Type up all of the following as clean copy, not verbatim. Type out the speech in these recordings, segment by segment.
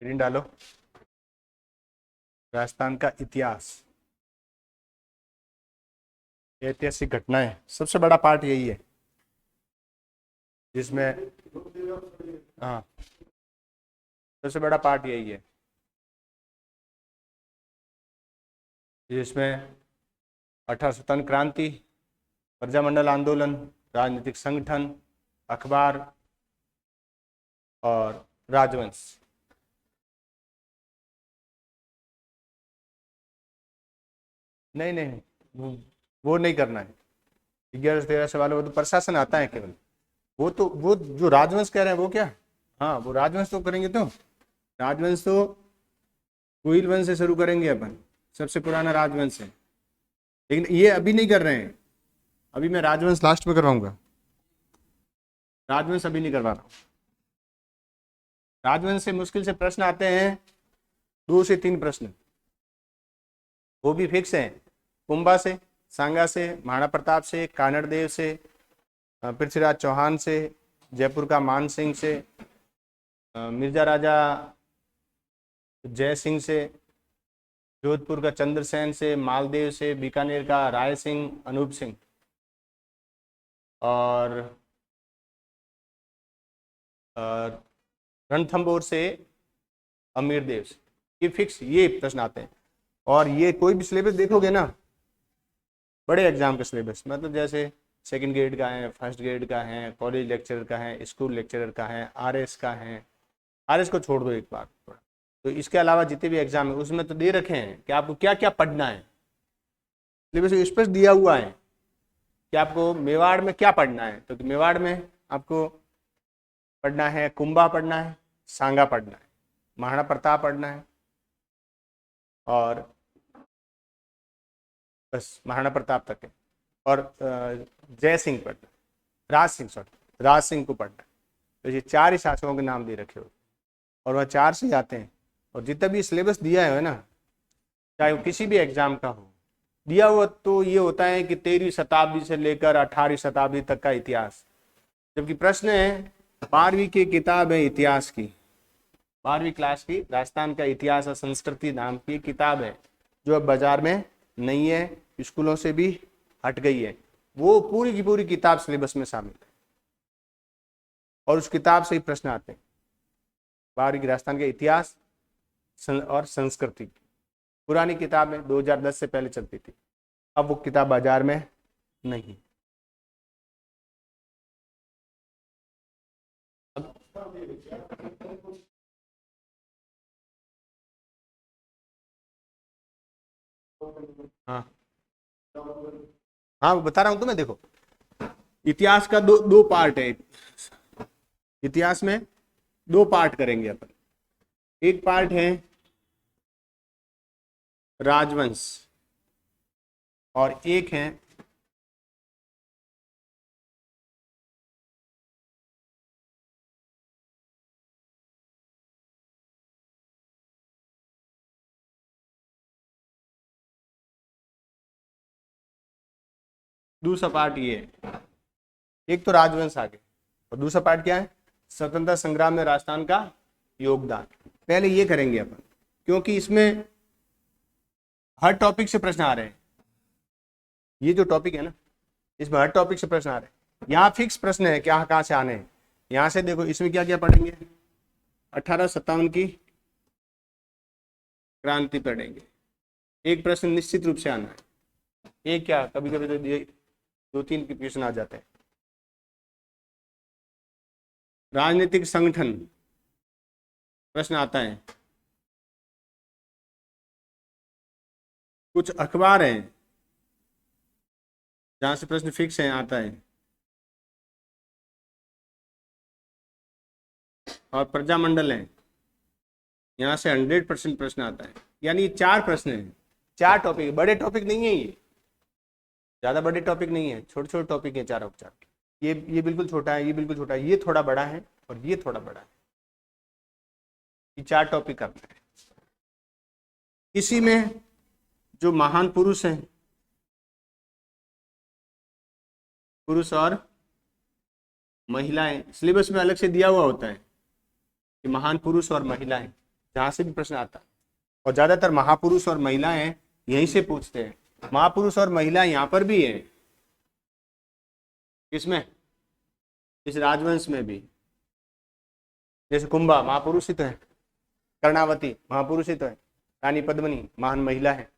Reading डालो। राजस्थान का इतिहास, ऐतिहासिक घटनाएं, सबसे बड़ा पार्ट यही है जिसमें, हाँ, सबसे बड़ा पार्ट यही है जिसमें 1857 क्रांति, प्रजामंडल आंदोलन, राजनीतिक संगठन, अखबार और राजवंश। नहीं नहीं, वो नहीं करना है। 11 से 13 सवाल वो तो प्रशासन आता है केवल। वो जो राजवंश कह रहे हैं वो क्या, हाँ वो राजवंश तो करेंगे। तो राजवंश तो कुइल वंश से शुरू करेंगे अपन, सबसे पुराना राजवंश है। लेकिन ये अभी नहीं कर रहे हैं, अभी मैं राजवंश लास्ट में करवाऊंगा, राजवंश अभी नहीं करवा रहा हूँ। राजवंश से मुश्किल से प्रश्न आते हैं 2 से 3 प्रश्न, वो भी फिक्स हैं। कुंभा से, सांगा से, महाराणा प्रताप से, कानड़ देव से, पृथ्वीराज चौहान से, जयपुर का मान सिंह से, मिर्जा राजा जय सिंह से, जोधपुर का चंद्रसेन से, मालदेव से, बीकानेर का राय सिंह, अनूप सिंह, और रणथंभौर से अमीर देव से। ये फिक्स, ये प्रश्न आते हैं। और ये कोई भी सिलेबस देखोगे ना, बड़े एग्जाम का सिलेबस, मतलब जैसे सेकंड ग्रेड का है, फर्स्ट ग्रेड का है, कॉलेज लेक्चरर का है, स्कूल लेक्चरर का है, आरएस का है। आरएस को छोड़ दो एक बार थोड़ा, तो इसके अलावा जितने भी एग्जाम है उसमें तो दे रखे हैं कि आपको क्या क्या पढ़ना है। सिलेबस स्पष्ट दिया हुआ है कि आपको मेवाड़ में क्या पढ़ना है। तो मेवाड़ में आपको पढ़ना है, कुंभा पढ़ना है, सांगा पढ़ना है, महाराणा प्रताप पढ़ना है, और बस महाराणा प्रताप तक है। और जय सिंह पढ़ना है, राज सिंह को पढ़ना है। तो ये 4 ही शासकों के नाम दे रखे हो, और वह 4 से जाते हैं। और जितना भी सिलेबस दिया है ना, चाहे वो किसी भी एग्जाम का हो, दिया हुआ तो ये होता है कि 13वीं शताब्दी से लेकर 18वीं शताब्दी तक का इतिहास। जबकि प्रश्न है 12वीं की किताब है इतिहास की, 12वीं क्लास की राजस्थान का इतिहास और संस्कृति नाम की किताब है, जो अब बाजार में नहीं है, स्कूलों से भी हट गई है। वो पूरी की पूरी किताब सिलेबस में शामिल है, और उस किताब से ही प्रश्न आते हैं 12वीं की राजस्थान का इतिहास और संस्कृति। पुरानी किताब में 2010 से पहले चलती थी, अब वो किताब बाजार में नहीं। हाँ हाँ, बता रहा हूं तुम्हें। देखो, इतिहास का दो पार्ट है। इतिहास में 2 पार्ट करेंगे अपन। एक पार्ट है राजवंश, और एक है दूसरा पार्ट। ये है, एक तो राजवंश आ गया, और दूसरा पार्ट क्या है, स्वतंत्रता संग्राम में राजस्थान का योगदान। पहले ये करेंगे अपन, क्योंकि इसमें हर टॉपिक से प्रश्न आ रहे हैं। ये जो टॉपिक है ना, इसमें हर टॉपिक से प्रश्न आ रहे हैं। यहाँ फिक्स प्रश्न है क्या, कहाँ से आने हैं। यहाँ से देखो, इसमें क्या क्या पढ़ेंगे, 1857 की क्रांति पढ़ेंगे। एक प्रश्न निश्चित रूप से आना है। एक क्या, कभी कभी तो 2-3 के क्वेश्चन आ जाते हैं। राजनीतिक संगठन प्रश्न आता है। कुछ अखबार हैं जहां से प्रश्न फिक्स है, आता है। और प्रजामंडल है, यहाँ से 100% प्रश्न आता है। यानी 4 प्रश्न हैं, 4 टॉपिक, बड़े टॉपिक नहीं है ये, ज्यादा बड़े टॉपिक नहीं है, छोटे छोटे टॉपिक है चारों चार। ये बिल्कुल छोटा है, ये बिल्कुल छोटा है, ये थोड़ा बड़ा है, और ये थोड़ा बड़ा है। ये 4 टॉपिक करना है। इसी में जो महान पुरुष हैं, पुरुष और महिलाएं, सिलेबस में अलग से दिया हुआ होता है कि महान पुरुष और महिलाएं जहां से भी प्रश्न आता है। और ज्यादातर महापुरुष और महिलाएं यहीं से पूछते हैं। महापुरुष और महिला यहाँ पर भी है, किसमें, इस राजवंश में भी। जैसे कुंभा महापुरुष ही तो है, कर्णावती महापुरुष ही तो है, रानी पद्मिनी महान महिला है।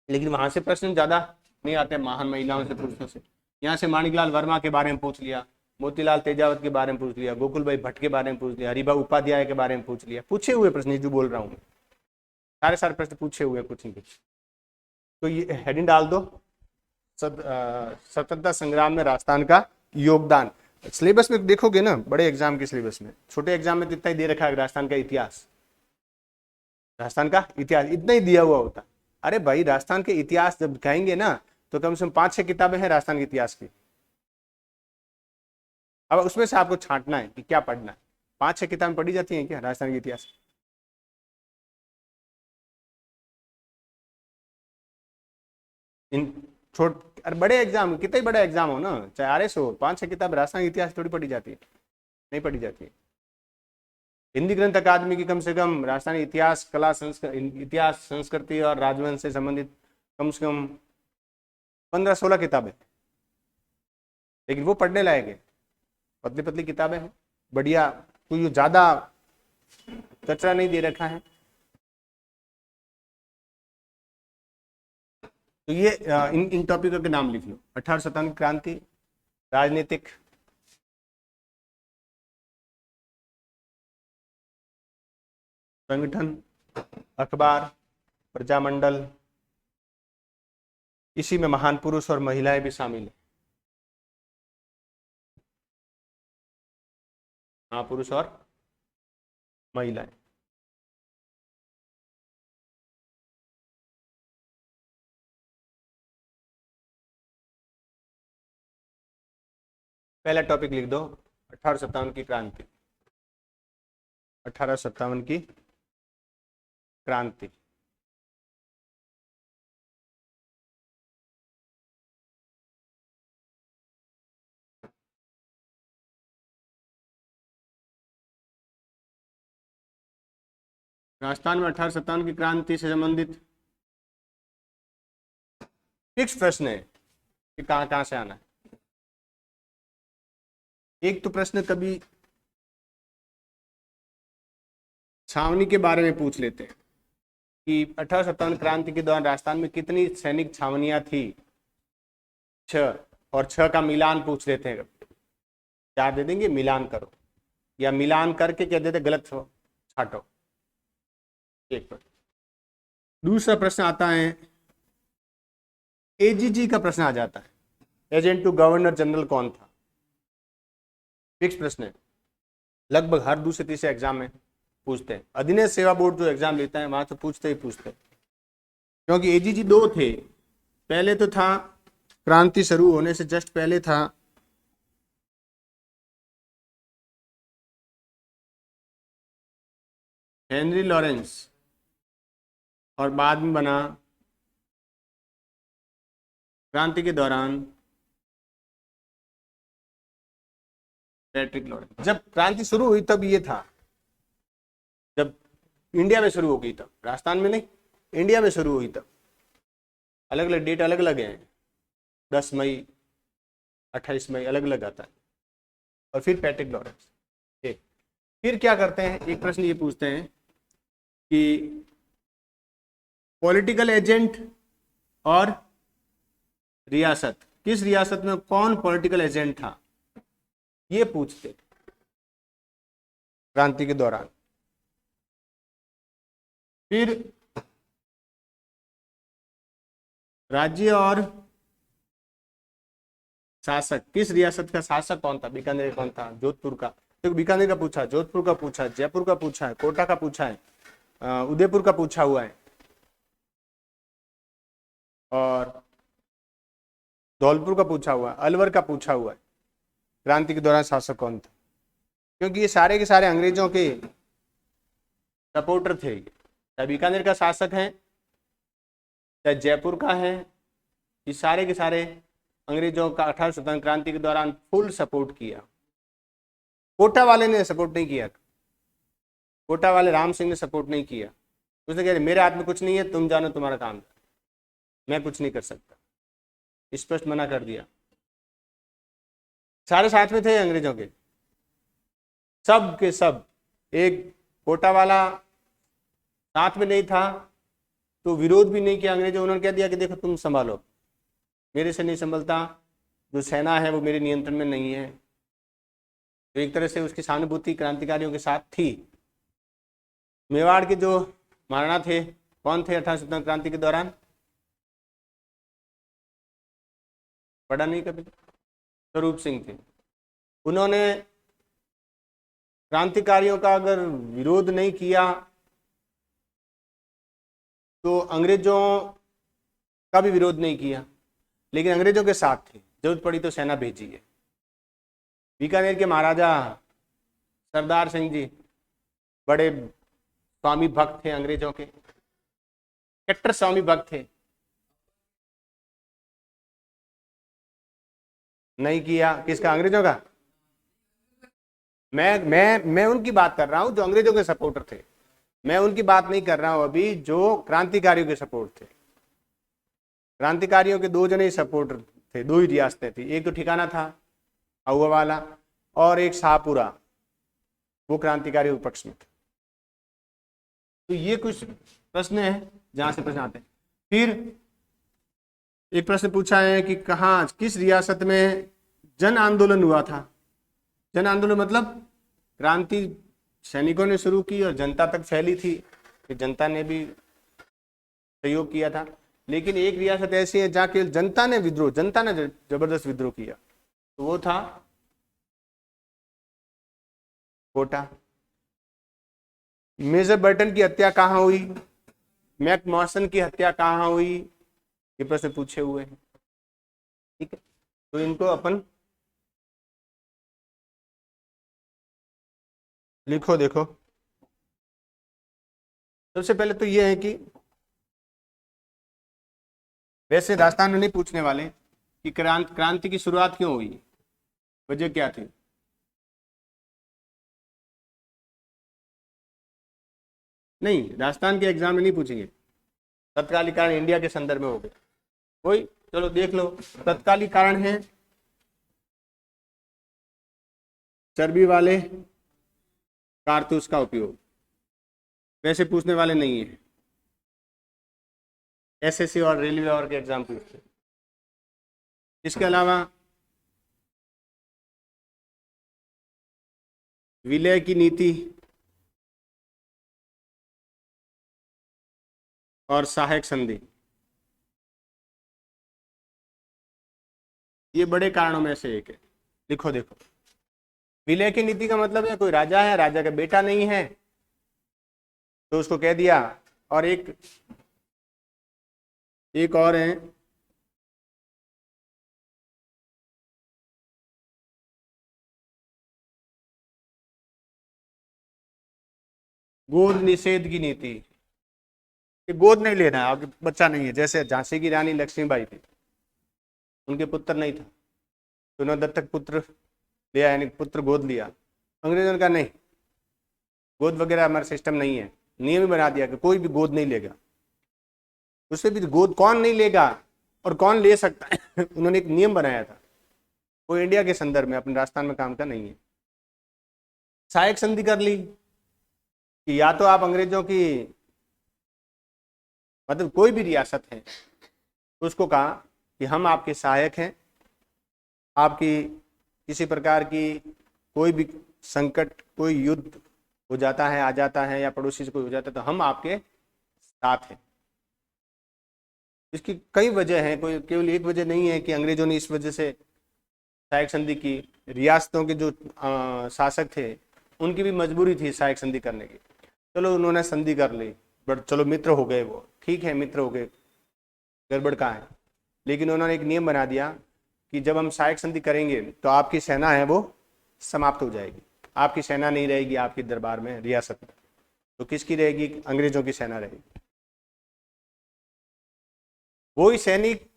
लेकिन वहां से प्रश्न ज्यादा नहीं आते महान महिलाओं से पूछने से। यहाँ से माणिकलाल वर्मा के बारे में पूछ लिया, मोतीलाल तेजावत के बारे में पूछ लिया, गोकुल भाई भट्ट के बारे में पूछ लिया, हरिभा उपाध्याय के बारे में पूछ लिया। पूछे हुए प्रश्न जो बोल रहा हूँ, सारे प्रश्न पूछे हुए कुछ नहीं कुछ। तो ये हेडिंग डाल दो, स्वतंत्रता संग्राम में राजस्थान का योगदान। सिलेबस में देखोगे ना, बड़े एग्जाम के सिलेबस में, छोटे एग्जाम में तो इतना ही दे रखा है, राजस्थान का इतिहास, राजस्थान का इतिहास इतना ही दिया हुआ होता। अरे भाई राजस्थान के इतिहास जब कहेंगे ना तो कम से कम 5-6 किताबें हैं राजस्थान के इतिहास की। अब उसमें से आपको छांटना है कि क्या पढ़ना है। 5-6 किताबें पढ़ी जाती हैं क्या राजस्थान के इतिहास? इन छोट अरे बड़े एग्जाम, कितने बड़े एग्जाम हो ना, चाहे RS हो, 5-6 किताब राजस्थान के इतिहास थोड़ी पढ़ी जाती है, नहीं पढ़ी जाती है। हिंदी ग्रंथ अकादमी की कम से कम राजस्थानी इतिहास, कला, इतिहास, संस्कृति और राजवंश से संबंधित कम से कम 15-16 किताबें, लेकिन वो पढ़ने लायक है। पतली पतली किताबें हैं, बढ़िया, कोई ज्यादा कचरा नहीं दे रखा है। तो ये इन टॉपिकों के नाम लिख लो। 1857 क्रांति, राजनीतिक, संगठन, अखबार, प्रजामंडल, इसी में महान पुरुष और महिलाएं भी शामिल है। महापुरुष और महिलाएं। पहला टॉपिक लिख दो, 1857 की क्रांति। 1857 की क्रांति। राजस्थान में 1857 की क्रांति से संबंधित फिक्स प्रश्न है कि कहां कहां से आना है। एक तो प्रश्न कभी छावनी के बारे में पूछ लेते हैं कि 1857 क्रांति के दौरान राजस्थान में कितनी सैनिक छावनियां थी, 6, और 6 का मिलान पूछ लेते हैं। क्या दे देंगे, मिलान करो, या मिलान करके क्या देते, गलत छाटो। एक प्रश्न। दूसरा प्रश्न आता है, AGG का प्रश्न आ जाता है, एजेंट टू गवर्नर जनरल कौन था। फिक्स प्रश्न है, लगभग हर दूसरे तीसरे एग्जाम में पूछते हैं। अधिनय सेवा बोर्ड जो एग्जाम लेता है वहां तो पूछते ही पूछते हैं, क्योंकि AGG 2 थे। पहले तो था, क्रांति शुरू होने से जस्ट पहले था हेनरी लॉरेंस, और बाद में बना क्रांति के दौरान पैट्रिक लॉरेंस। जब क्रांति शुरू हुई तब ये था, जब इंडिया में शुरू हो गई तब, राजस्थान में नहीं, इंडिया में शुरू हुई तब। अलग अलग डेट अलग अलग हैं, 10 मई, 28 मई अलग अलग आता है। और फिर पैट्रिक लॉरेंस। ठीक, फिर क्या करते हैं, एक प्रश्न ये पूछते हैं कि पॉलिटिकल एजेंट और रियासत, किस रियासत में कौन पॉलिटिकल एजेंट था, ये पूछते क्रांति के दौरान। फिर राज्य और शासक, किस रियासत का शासक कौन था, बीकानेर कौन था, जोधपुर का। तो बीकानेर का पूछा, जोधपुर का पूछा, जयपुर का पूछा है, कोटा का पूछा है, उदयपुर का पूछा हुआ है, और धौलपुर का पूछा हुआ है, अलवर का पूछा हुआ है। क्रांति के दौरान शासक कौन था, क्योंकि ये सारे के सारे अंग्रेजों के सपोर्टर थे। चाहे बीकानेर का शासक है, चाहे जयपुर का है, ये सारे के सारे अंग्रेजों का 1857 क्रांति के दौरान फुल सपोर्ट किया। कोटा वाले ने सपोर्ट नहीं किया, कोटा वाले राम सिंह ने सपोर्ट नहीं किया। उसने कहा मेरे हाथ में कुछ नहीं है, तुम जानो तुम्हारा काम, मैं कुछ नहीं कर सकता, स्पष्ट मना कर दिया। सारे साथ में थे अंग्रेजों के, सब के सब। एक कोटा वाला साथ में नहीं था तो विरोध भी नहीं किया अंग्रेजों। उन्होंने कह दिया कि देखो तुम संभालो, मेरे से नहीं संभलता, जो सेना है वो मेरे नियंत्रण में नहीं है। तो एक तरह से उसकी सहानुभूति क्रांतिकारियों के साथ थी। मेवाड़ के जो महाराणा थे, कौन थे 1857 क्रांति के दौरान? पढ़ा नहीं कभी? स्वरूप सिंह थे। उन्होंने क्रांतिकारियों का अगर विरोध नहीं किया तो अंग्रेजों का भी विरोध नहीं किया, लेकिन अंग्रेजों के साथ थे। जरूरत पड़ी तो सेना भेजी है। बीकानेर के महाराजा सरदार सिंह जी बड़े स्वामी भक्त थे अंग्रेजों के, कट्टर स्वामी भक्त थे। नहीं किया किसका? अंग्रेजों का। मैं उनकी बात कर रहा हूं जो अंग्रेजों के सपोर्टर थे। मैं उनकी बात नहीं कर रहा हूं अभी जो क्रांतिकारियों के सपोर्ट थे। क्रांतिकारियों के दो जने सपोर्टर थे, दो ही रियासतें थी, एक तो ठिकाना था अहुआ वाला और एक शाहपुरा, वो क्रांतिकारियों के पक्ष में थे। तो ये कुछ प्रश्न है जहां से प्रश्न आते हैं। फिर एक प्रश्न पूछा है कि कहाँ, किस रियासत में जन आंदोलन हुआ था? जन आंदोलन मतलब क्रांति सैनिकों ने शुरू की और जनता तक फैली थी, कि जनता ने भी सहयोग किया था। लेकिन एक रियासत ऐसी है जहाँ केवल जनता ने विद्रोह, जनता ने जबरदस्त विद्रोह किया, तो वो था कोटा। मेजर बर्टन की हत्या कहाँ हुई? मैक मॉसन की हत्या कहाँ हुई? ये प्रश्न पूछे हुए हैं। ठीक है, तो इनको अपन लिखो। देखो, सबसे पहले तो ये है कि वैसे राजस्थान में नहीं पूछने वाले कि क्रांति की शुरुआत क्यों हुई, वजह क्या थी। नहीं, राजस्थान के एग्जाम में नहीं पूछेंगे। तत्कालीन कारण इंडिया के संदर्भ में हो गए कोई, चलो देख लो। तत्कालीन कारण है चर्बी वाले कारतूस का उपयोग, वैसे पूछने वाले नहीं है। एसएससी और रेलवे और के एग्जाम पूछते। इसके अलावा विलय की नीति और सहायक संधि, ये बड़े कारणों में से एक है। लिखो। देखो, विलय की नीति का मतलब है कोई राजा है, राजा का बेटा नहीं है तो उसको कह दिया। और एक और है गोद निषेध की नीति, कि गोद नहीं लेना है, आपके बच्चा नहीं है। जैसे झांसी की रानी लक्ष्मीबाई थी, उनके पुत्र नहीं था तो उन्होंने दत्तक पुत्र लिया, यानी पुत्र गोद लिया। अंग्रेजों ने कहा नहीं, गोद वगैरह हमारा सिस्टम नहीं है। नियम ही बना दिया कि कोई भी गोद नहीं लेगा। उससे भी गोद कौन नहीं लेगा और कौन ले सकता है उन्होंने एक नियम बनाया था, वो इंडिया के संदर्भ में, अपने राजस्थान में काम का नहीं है। सहायक संधि कर ली कि या तो आप अंग्रेजों की, मतलब कोई भी रियासत है, उसको कहा कि हम आपके सहायक हैं, आपकी किसी प्रकार की कोई भी संकट, कोई युद्ध हो जाता है, आ जाता है, या पड़ोसी से कोई हो जाता है, तो हम आपके साथ हैं। इसकी कई वजह हैं, कोई केवल एक वजह नहीं है कि अंग्रेजों ने इस वजह से सहायक संधि की। रियासतों के जो शासक थे उनकी भी मजबूरी थी सहायक संधि करने की। चलो उन्होंने संधि कर ली, बट चलो मित्र हो गए, वो ठीक है, मित्र हो गए, गड़बड़ कहाँ है। लेकिन उन्होंने एक नियम बना दिया कि जब हम सहायक संधि करेंगे तो आपकी सेना है वो समाप्त हो जाएगी, आपकी सेना नहीं रहेगी आपके दरबार में, रियासत में। तो किसकी रहेगी? अंग्रेजों की सेना रहेगी। वही सैनिक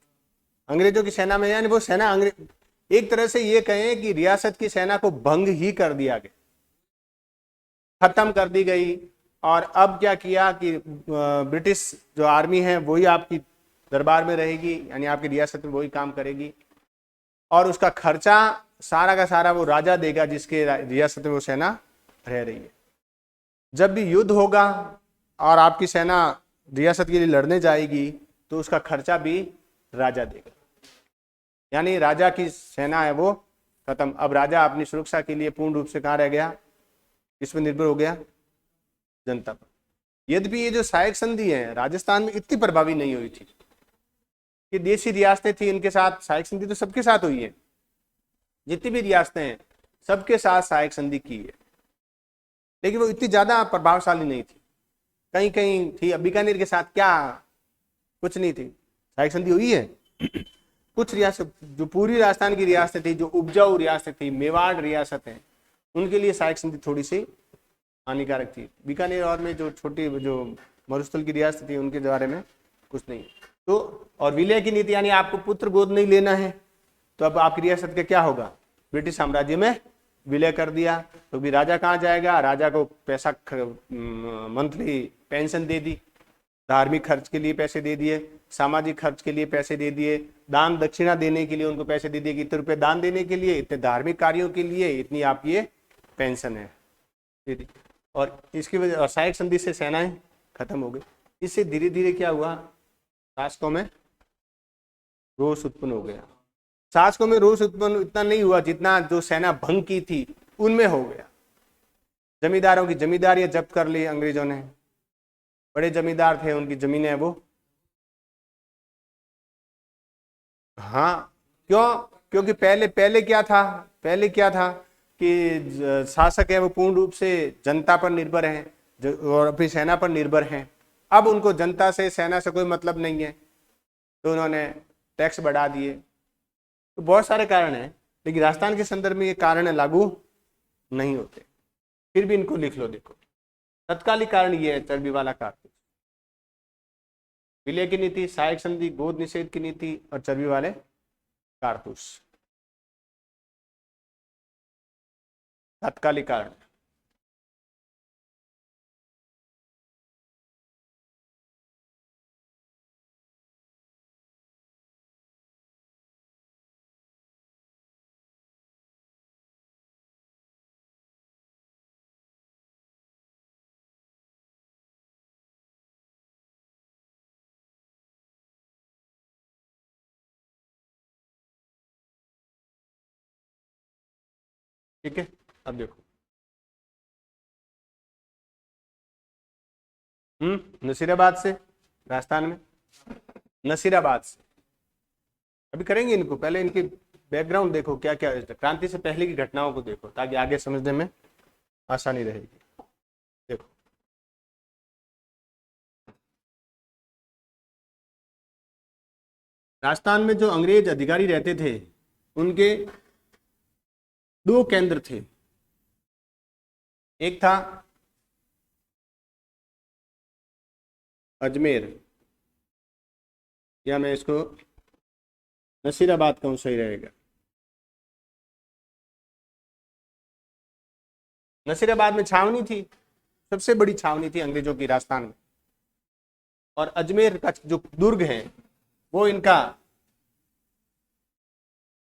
अंग्रेजों की सेना में, यानी वो सेना एक तरह से ये कहें कि रियासत की सेना को भंग ही कर दिया गया। खत्म कर दी गई। और अब क्या किया कि ब्रिटिश जो आर्मी है वही आपकी दरबार में रहेगी, यानी आपकी रियासत में वही काम करेगी, और उसका खर्चा सारा का सारा वो राजा देगा जिसके रियासत में वो सेना रह रही है। जब भी युद्ध होगा और आपकी सेना रियासत के लिए लड़ने जाएगी तो उसका खर्चा भी राजा देगा, यानी राजा की सेना है वो खत्म। अब राजा अपनी सुरक्षा के लिए पूर्ण रूप से कहाँ रह गया, किस पर निर्भर हो गया, जनता पर। यद्यपि ये जो सहायक संधि है राजस्थान में इतनी प्रभावी नहीं हुई थी, कि देशी रियासतें थी इनके साथ सहायक संधि तो सबके साथ हुई है, जितनी भी रियासतें हैं सबके साथ सहायक संधि की है, लेकिन वो इतनी ज्यादा प्रभावशाली नहीं थी। कहीं कहीं थी, अब बीकानेर के साथ क्या कुछ नहीं थी, सहायक संधि हुई है। कुछ रियासत जो पूरी राजस्थान की रियासतें थी, जो उपजाऊ रियासत थी, मेवाड़ रियासत है, उनके लिए सहायक संधि थोड़ी सी हानिकारक थी। बीकानेर और में जो छोटी जो मरुस्थल की रियासत थी उनके बारे में कुछ नहीं। तो और विलय की नीति, यानी आपको पुत्र गोद नहीं लेना है, तो अब आपकी रियासत का क्या होगा, ब्रिटिश साम्राज्य में विलय कर दिया। तो भी राजा कहाँ जाएगा, राजा को पैसा मंथली पेंशन दे दी, धार्मिक खर्च के लिए पैसे दे दिए, सामाजिक खर्च के लिए पैसे दे दिए, दान दक्षिणा देने के लिए उनको पैसे दे दिए कि इतने रुपए दान देने के लिए, इतने धार्मिक कार्यों के लिए इतनी आपकी ये पेंशन है दे दी। और इसकी वजह और सहायक संधि से सेनाएं खत्म हो गई। इससे धीरे धीरे क्या हुआ, शासकों में रोष उत्पन्न हो गया। शासकों में रोष उत्पन्न इतना नहीं हुआ जितना जो सेना भंग की थी उनमें हो गया। जमींदारों की जमींदारियां जब्त कर ली अंग्रेजों ने, बड़े जमींदार थे उनकी जमीनें वो, हाँ क्यों, क्योंकि पहले पहले क्या था, पहले क्या था कि शासक है वो पूर्ण रूप से जनता पर निर्भर है और अपनी सेना पर निर्भर है। अब उनको जनता से सेना से कोई मतलब नहीं है, तो उन्होंने टैक्स बढ़ा दिए। तो बहुत सारे कारण हैं, लेकिन राजस्थान के संदर्भ में ये कारण लागू नहीं होते, फिर भी इनको लिख लो। देखो तत्कालिक कारण ये है, चर्बी वाला कारतूस, विलय की नीति, सहायक संधि, गोद निषेध की नीति और चर्बी वाले कारतूस तत्कालिक कारण। ठीक है, अब देखो नसीराबाद से, राजस्थान में नसीराबाद से। अभी करेंगे इनको, पहले इनकी बैकग्राउंड देखो क्या क्या है, क्रांति से पहले की घटनाओं को देखो ताकि आगे समझने में आसानी रहेगी। देखो राजस्थान में जो अंग्रेज अधिकारी रहते थे उनके दो केंद्र थे, एक था अजमेर, या मैं इसको नसीराबाद कहूँ सही रहेगा। नसीराबाद में छावनी थी, सबसे बड़ी छावनी थी अंग्रेजों की राजस्थान में, और अजमेर का जो दुर्ग है वो इनका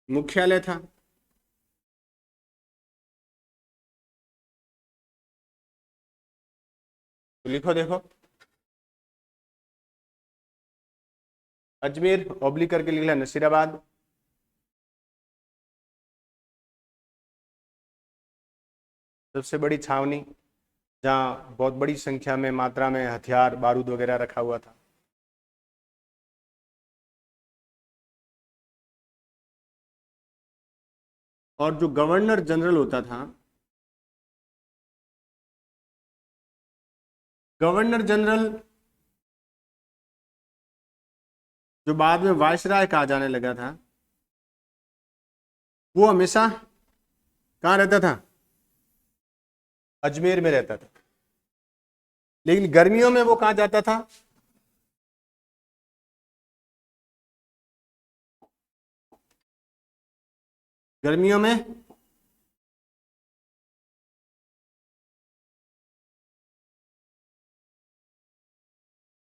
मुख्यालय था। तो लिखो देखो, अजमेर ऑब्लिक करके लिख लिया नसीराबाद, सबसे बड़ी छावनी जहाँ बहुत बड़ी संख्या में मात्रा में हथियार बारूद वगैरह रखा हुआ था। और जो गवर्नर जनरल होता था, गवर्नर जनरल जो बाद में वायसराय कहा जाने लगा था, वो हमेशा कहाँ रहता था, अजमेर में रहता था। लेकिन गर्मियों में वो कहाँ जाता था, गर्मियों में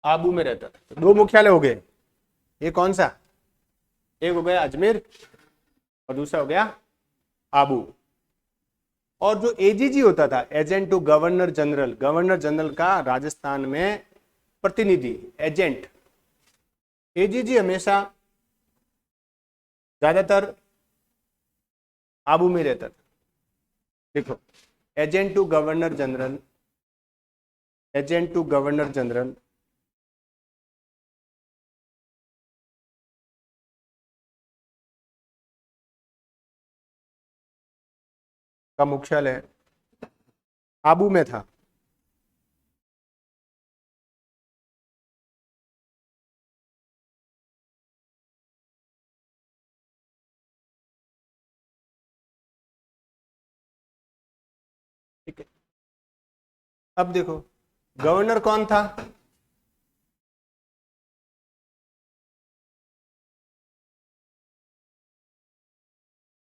आबू में रहता था। तो 2 मुख्यालय हो गए, ये कौन सा, एक हो गया अजमेर और दूसरा हो गया आबू। और जो एजीजी होता था, agent to governor general, governor general का राजस्थान में प्रतिनिधि, एजेंट, एजीजी हमेशा ज्यादातर आबू में रहता था। देखो, agent to governor general, agent to governor general का मुख्यालय आबू में था। ठीक है, अब देखो गवर्नर कौन था,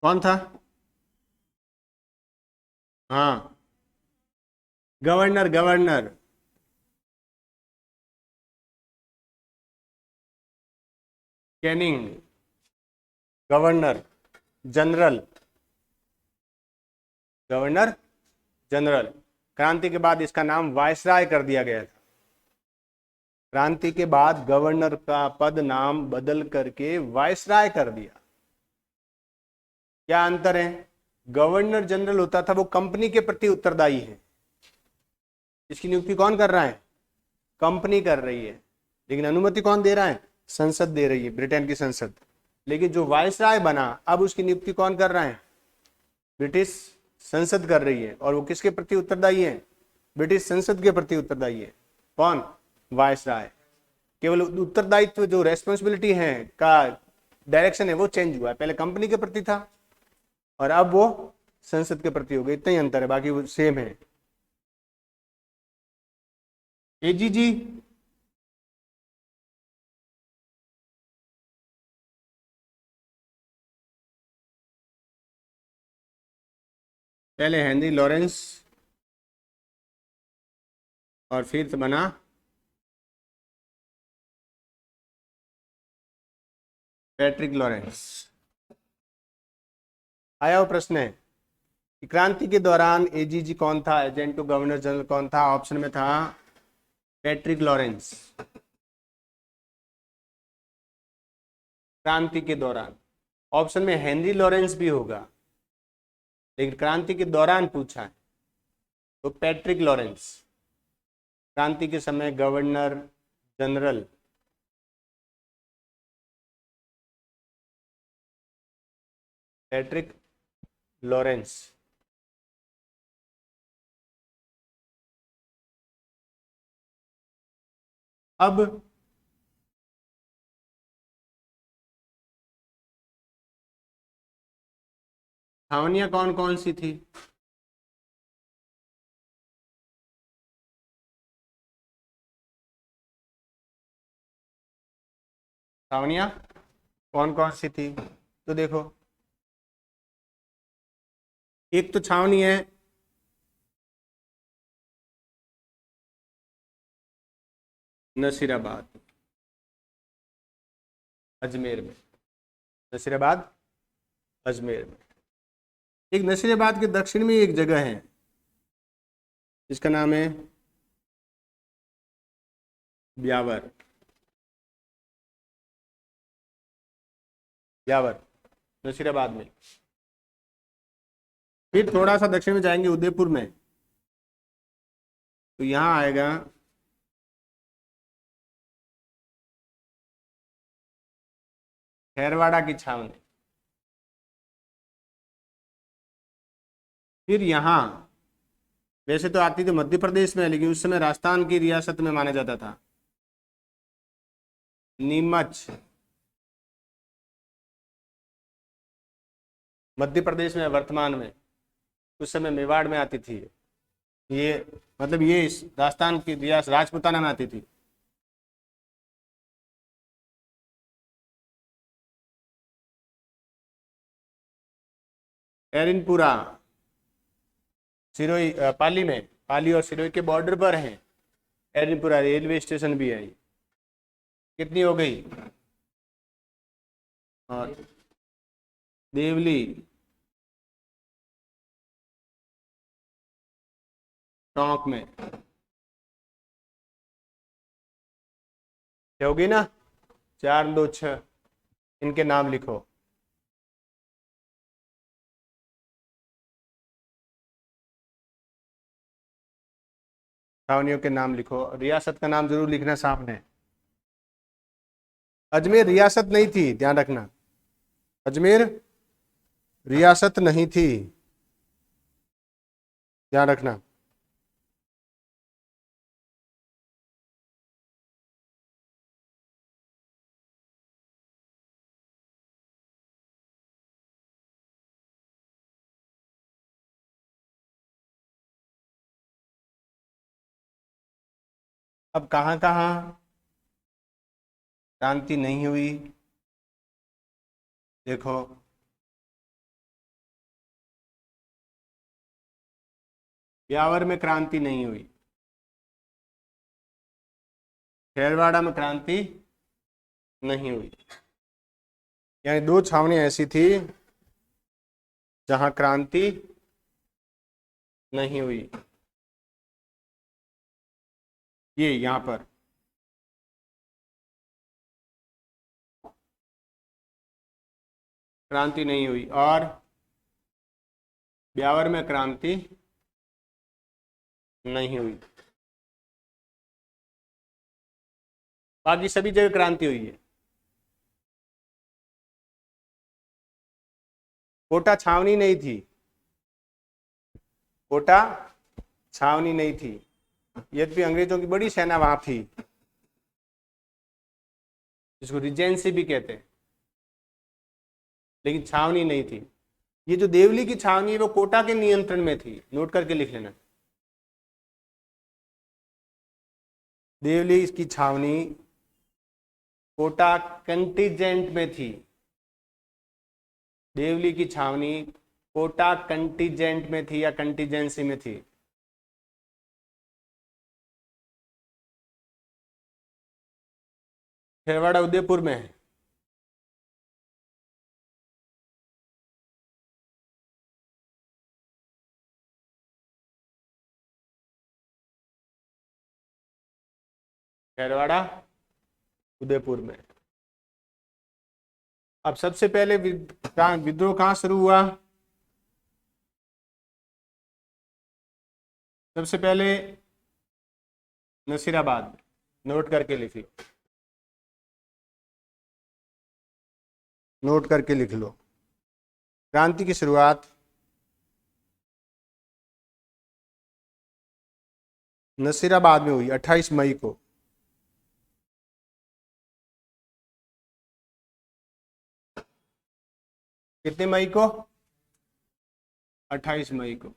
कौन था, हाँ governor, governor Canning, governor general, governor general. क्रांति के बाद इसका नाम वायसराय कर दिया गया था। क्रांति के बाद गवर्नर का पद नाम बदल करके वायसराय कर दिया। क्या अंतर है, गवर्नर जनरल होता था वो कंपनी के प्रति उत्तरदायी है, इसकी नियुक्ति कौन कर रहा है, कंपनी कर रही है, लेकिन अनुमति कौन दे रहा है, संसद दे रही है, ब्रिटेन की संसद। लेकिन जो वायसराय बना अब उसकी नियुक्ति कौन कर रहा है, ब्रिटिश संसद कर रही है। और वो किसके प्रति उत्तरदायी है, ब्रिटिश संसद के प्रति उत्तरदायी है। कौन, वायसराय। केवल उत्तरदायित्व जो रेस्पॉन्सिबिलिटी है का डायरेक्शन है वो चेंज हुआ है, पहले कंपनी के प्रति था और अब वो संसद के प्रति हो गई, इतना ही अंतर है, बाकी वो सेम है। एजीजी पहले हेनरी लॉरेंस और फिर बना पैट्रिक लॉरेंस। आया वो प्रश्न है कि क्रांति के दौरान एजीजी कौन था, एजेंट टू गवर्नर जनरल कौन था, ऑप्शन में था पैट्रिक लॉरेंस। क्रांति के दौरान, ऑप्शन में हेनरी लॉरेंस भी होगा लेकिन क्रांति के दौरान पूछा है तो पैट्रिक लॉरेंस। क्रांति के समय गवर्नर जनरल पैट्रिक लॉरेंस। अब छावनियां कौन कौन सी थी, छावनियां कौन कौन सी थी, तो देखो एक तो छावनी है नसीराबाद, अजमेर में, नसीराबाद अजमेर में। एक नसीराबाद के दक्षिण में एक जगह है जिसका नाम है ब्यावर, ब्यावर नसीराबाद में। फिर थोड़ा सा दक्षिण में जाएंगे उदयपुर में तो यहां आएगा खैरवाड़ा की छावनी। फिर यहां वैसे तो आती थी मध्य प्रदेश में लेकिन उस समय राजस्थान की रियासत में माना जाता था, नीमच मध्य प्रदेश में, वर्तमान में, उस समय मेवाड़ में आती थी ये, मतलब ये राजस्थान की रियासत राजपूताना में आती थी। एरिनपुरा सिरोही, पाली में, पाली और सिरोही के बॉर्डर पर है एरिनपुरा, रेलवे स्टेशन भी है। कितनी हो गई? और देवली टोंक में क्या होगी ना? 4 2 6। इनके नाम लिखो। छावनियों के नाम लिखो। रियासत का नाम जरूर लिखना सामने। अजमेर रियासत नहीं थी, ध्यान रखना। अजमेर रियासत नहीं थी, ध्यान रखना। अब कहां कहां क्रांति नहीं हुई? देखो, ब्यावर में क्रांति नहीं हुई, खेरवाड़ा में क्रांति नहीं हुई। यानी 2 छावनियां ऐसी थी जहां क्रांति नहीं हुई। ये यहां पर क्रांति नहीं हुई और ब्यावर में क्रांति नहीं हुई। बाकी सभी जगह क्रांति हुई है। कोटा छावनी नहीं थी, कोटा छावनी नहीं थी, यद्यपि अंग्रेजों की बड़ी सेना वहां थी, जिसको रिजेंसी भी कहते हैं, लेकिन छावनी नहीं थी। ये जो देवली की छावनी है वो कोटा के नियंत्रण में थी, नोट करके लिख लेना। देवली की छावनी कोटा कंटीजेंट में थी। देवली की छावनी कोटा कंटीजेंट में थी या कंटीजेंसी में थी। खेरवाड़ा उदयपुर में है। खेरवाड़ा उदयपुर में। अब सबसे पहले विद्रोह कहां शुरू हुआ? सबसे पहले नसीराबाद। नोट करके लिख लो, नोट करके लिख लो। क्रांति की शुरुआत नसीराबाद में हुई 28 मई को। कितने मई को? 28 मई को।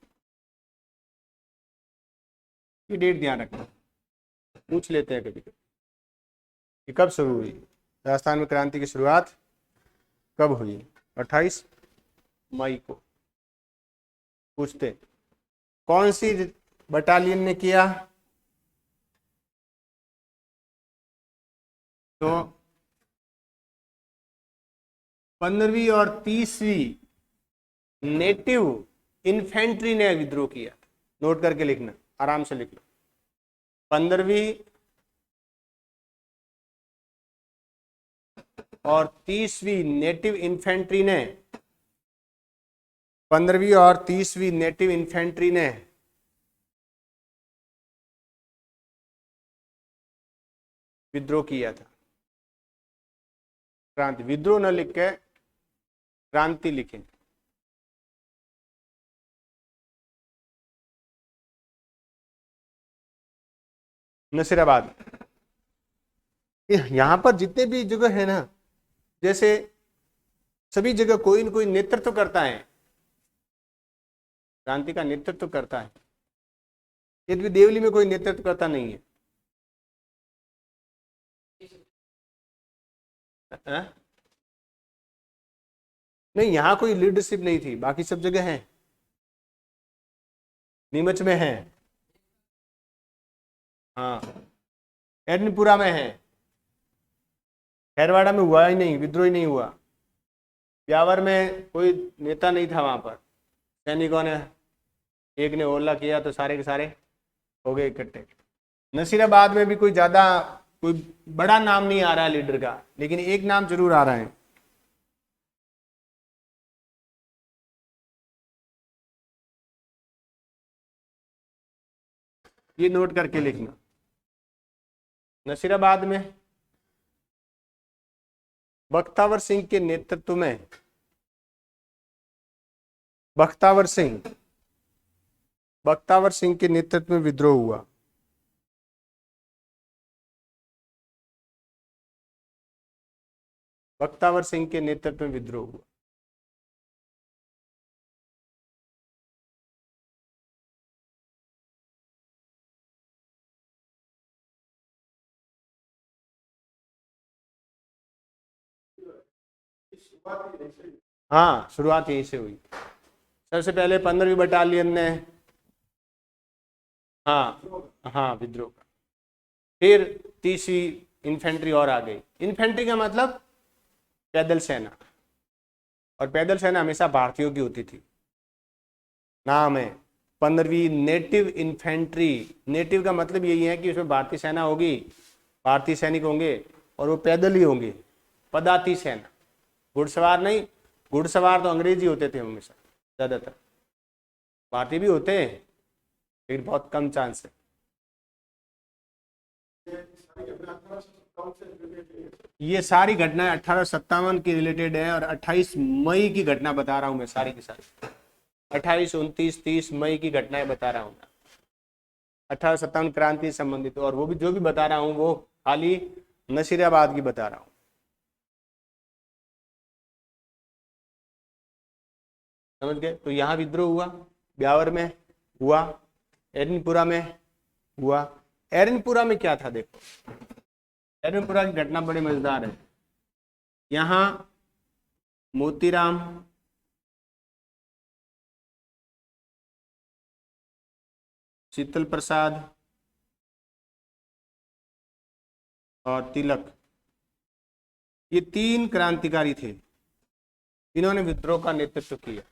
ये डेट ध्यान रखना, पूछ लेते हैं कभी कभी कि कब शुरू हुई राजस्थान में क्रांति की शुरुआत, कब हुई? 28 मई को पूछते। कौन सी बटालियन ने किया? तो 15वीं और 30वीं नेटिव इन्फेंट्री ने विद्रोह किया। नोट करके लिखना, आराम से लिख लो। 15वीं और 30वीं नेटिव इन्फेंट्री ने 15वीं और 30वीं नेटिव इन्फेंट्री ने विद्रोह किया था। क्रांति, विद्रोह न लिख के क्रांति लिखें। नसीराबाद। यहां पर जितने भी जगह है ना, जैसे सभी जगह कोई न कोई नेतृत्व करता है, क्रांति का नेतृत्व करता है। यद्यपि देवली में कोई नेतृत्व करता नहीं है। नहीं, यहां कोई लीडरशिप नहीं थी, बाकी सब जगह है। नीमच में है, हाँ, एडनपुरा में है, खैरवाड़ा में हुआ ही नहीं, विद्रोह ही नहीं हुआ। ब्यावर में कोई नेता नहीं था, वहां पर सैनिकों ने एक ने हमला किया तो सारे के सारे हो गए इकट्ठे। नसीराबाद में भी कोई ज्यादा कोई बड़ा नाम नहीं आ रहा है लीडर का, लेकिन एक नाम जरूर आ रहा है। ये नोट करके लिखना। नसीराबाद में बख्तावर सिंह के नेतृत्व में, बख्तावर सिंह के नेतृत्व में विद्रोह हुआ। बख्तावर सिंह के नेतृत्व में विद्रोह हुआ। हाँ, शुरुआत यहीं से हुई। सबसे पहले 15वीं बटालियन ने, हाँ हाँ, विद्रोह का। फिर 30वीं इन्फेंट्री और आ गई। इन्फेंट्री का मतलब पैदल सेना, और पैदल सेना हमेशा भारतीयों की होती थी। नाम है 15वीं नेटिव इन्फेंट्री। नेटिव का मतलब यही है कि उसमें भारतीय सेना होगी, भारतीय सैनिक होंगे, और वो पैदल ही होंगे। पदाती सेना, घुड़सवार नहीं। घुड़सवार तो अंग्रेजी होते थे हमेशा, ज्यादातर भारतीय भी होते हैं, लेकिन बहुत कम चांस है। ये सारी घटनाएं 1857 की रिलेटेड है, और 28 मई की घटना बता रहा हूं मैं, सारी की सारी 28, 29, 30 मई की घटनाएं बता रहा हूँ। 1857 क्रांति से संबंधित, और वो भी जो भी बता रहा हूँ वो खाली नसीराबाद की बता रहा हूँ। समझ गए? तो यहाँ विद्रोह हुआ, ब्यावर में हुआ, एरनपुरा में हुआ। एरनपुरा में क्या था देखो, एरनपुरा की घटना बड़ी मजेदार है। यहाँ मोतीराम, शीतल प्रसाद और तिलक, ये 3 क्रांतिकारी थे। इन्होंने विद्रोह का नेतृत्व किया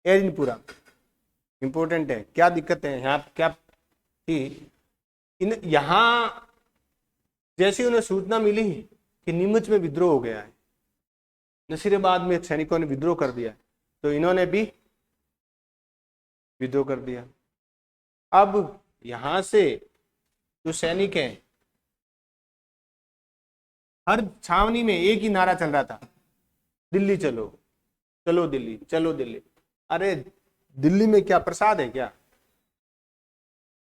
एरनपुरा। इंपॉर्टेंट है, क्या दिक्कत है यहाँ, क्या थी यहाँ। जैसे उन्हें सूचना मिली कि नीमच में विद्रोह हो गया है, नसीराबाद में सैनिकों ने विद्रोह कर दिया, तो इन्होंने भी विद्रोह कर दिया। अब यहां से जो सैनिक हैं, हर छावनी में एक ही नारा चल रहा था, दिल्ली चलो, चलो दिल्ली, चलो दिल्ली। अरे दिल्ली में क्या प्रसाद है क्या?